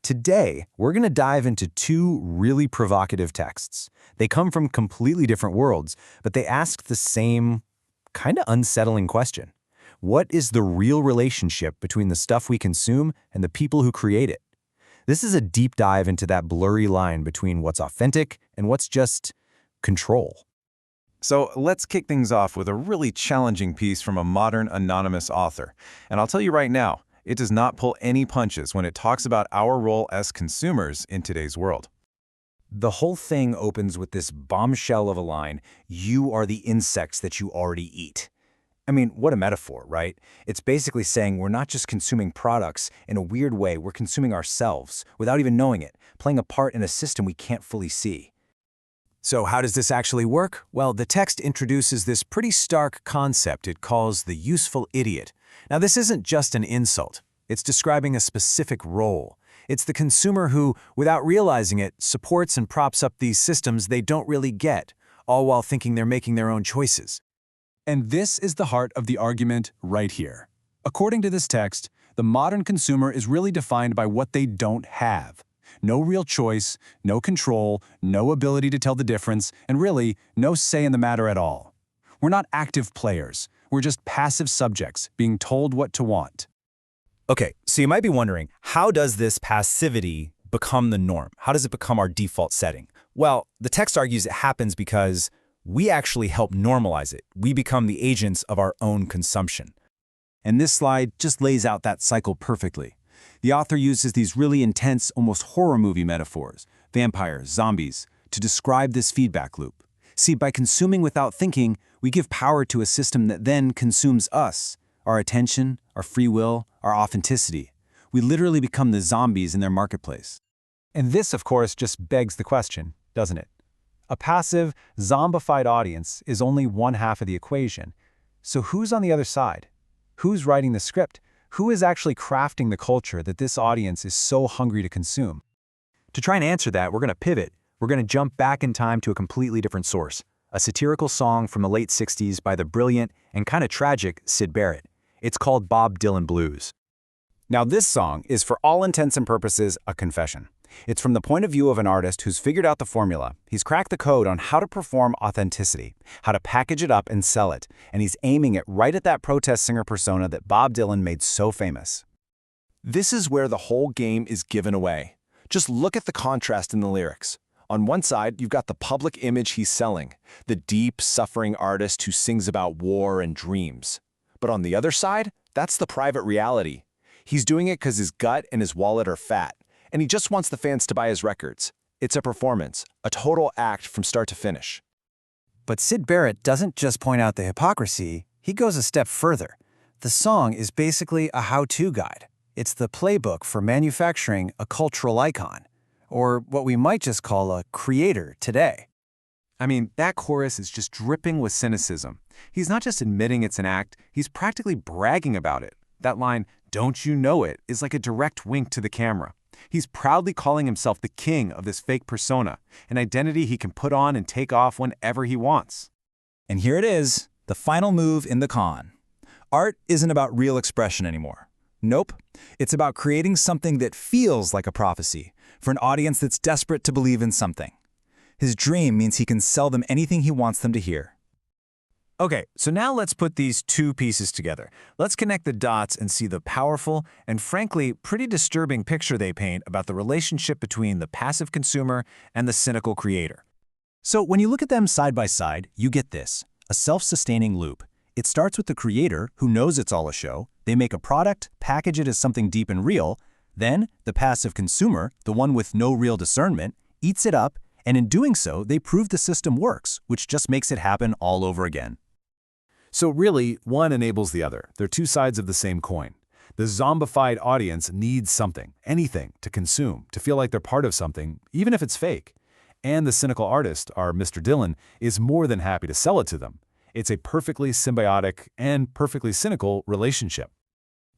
Today, we're going to dive into two really provocative texts. They come from completely different worlds, but they ask the same, kind of unsettling question. What is the real relationship between the stuff we consume and the people who create it? This is a deep dive into that blurry line between what's authentic and what's just control. So let's kick things off with a really challenging piece from a modern anonymous author. And I'll tell you right now, it does not pull any punches when it talks about our role as consumers in today's world. The whole thing opens with this bombshell of a line, "You are the insects that you already eat." I mean, what a metaphor, right? It's basically saying we're not just consuming products. In a weird way, we're consuming ourselves without even knowing it, playing a part in a system we can't fully see. So how does this actually work? Well, the text introduces this pretty stark concept it calls the useful idiot. Now, this isn't just an insult. It's describing a specific role. It's the consumer who, without realizing it, supports and props up these systems they don't really get, all while thinking they're making their own choices. And this is the heart of the argument right here. According to this text, the modern consumer is really defined by what they don't have. No real choice, no control, no ability to tell the difference, and really, no say in the matter at all. We're not active players. We're just passive subjects being told what to want. Okay, so you might be wondering, how does this passivity become the norm? How does it become our default setting? Well, the text argues it happens because we actually help normalize it. We become the agents of our own consumption. And this slide just lays out that cycle perfectly. The author uses these really intense, almost horror movie metaphors, vampires, zombies, to describe this feedback loop. See, by consuming without thinking, we give power to a system that then consumes us, our attention, our free will, our authenticity. We literally become the zombies in their marketplace. And this, of course, just begs the question, doesn't it? A passive, zombified audience is only one half of the equation. So who's on the other side? Who's writing the script? Who is actually crafting the culture that this audience is so hungry to consume? To try and answer that, we're going to pivot. We're going to jump back in time to a completely different source, a satirical song from the late 60s by the brilliant and kind of tragic Syd Barrett. It's called Bob Dylan Blues. Now, this song is for all intents and purposes a confession. It's from the point of view of an artist who's figured out the formula. He's cracked the code on how to perform authenticity, how to package it up and sell it, and he's aiming it right at that protest singer persona that Bob Dylan made so famous. This is where the whole game is given away. Just look at the contrast in the lyrics. On one side, you've got the public image he's selling, the deep, suffering artist who sings about war and dreams. But on the other side, that's the private reality. He's doing it because his gut and his wallet are fat, and he just wants the fans to buy his records. It's a performance, a total act from start to finish. But Syd Barrett doesn't just point out the hypocrisy, he goes a step further. The song is basically a how-to guide. It's the playbook for manufacturing a cultural icon, or what we might just call a creator today. I mean, that chorus is just dripping with cynicism. He's not just admitting it's an act, he's practically bragging about it. That line, "Don't you know it," is like a direct wink to the camera. He's proudly calling himself the king of this fake persona, an identity he can put on and take off whenever he wants. And here it is, the final move in the con. Art isn't about real expression anymore. Nope. It's about creating something that feels like a prophecy for an audience that's desperate to believe in something. His dream means he can sell them anything he wants them to hear. Okay, so now let's put these two pieces together. Let's connect the dots and see the powerful and frankly pretty disturbing picture they paint about the relationship between the passive consumer and the cynical creator. So when you look at them side by side, you get this, a self-sustaining loop. It starts with the creator who knows it's all a show. They make a product, package it as something deep and real. Then the passive consumer, the one with no real discernment, eats it up, and in doing so, they prove the system works, which just makes it happen all over again. So really, one enables the other. They're two sides of the same coin. The zombified audience needs something, anything, to consume, to feel like they're part of something, even if it's fake. And the cynical artist, our Mr. Dylan, is more than happy to sell it to them. It's a perfectly symbiotic and perfectly cynical relationship.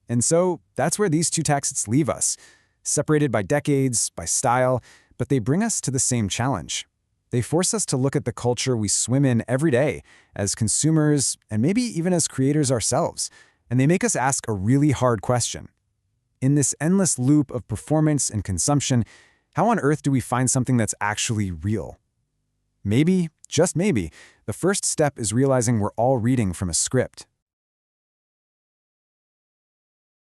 And so that's where these two texts leave us, separated by decades, by style, but they bring us to the same challenge. They force us to look at the culture we swim in every day as consumers and maybe even as creators ourselves, and they make us ask a really hard question. In this endless loop of performance and consumption, how on earth do we find something that's actually real? Maybe, just maybe, the first step is realizing we're all reading from a script.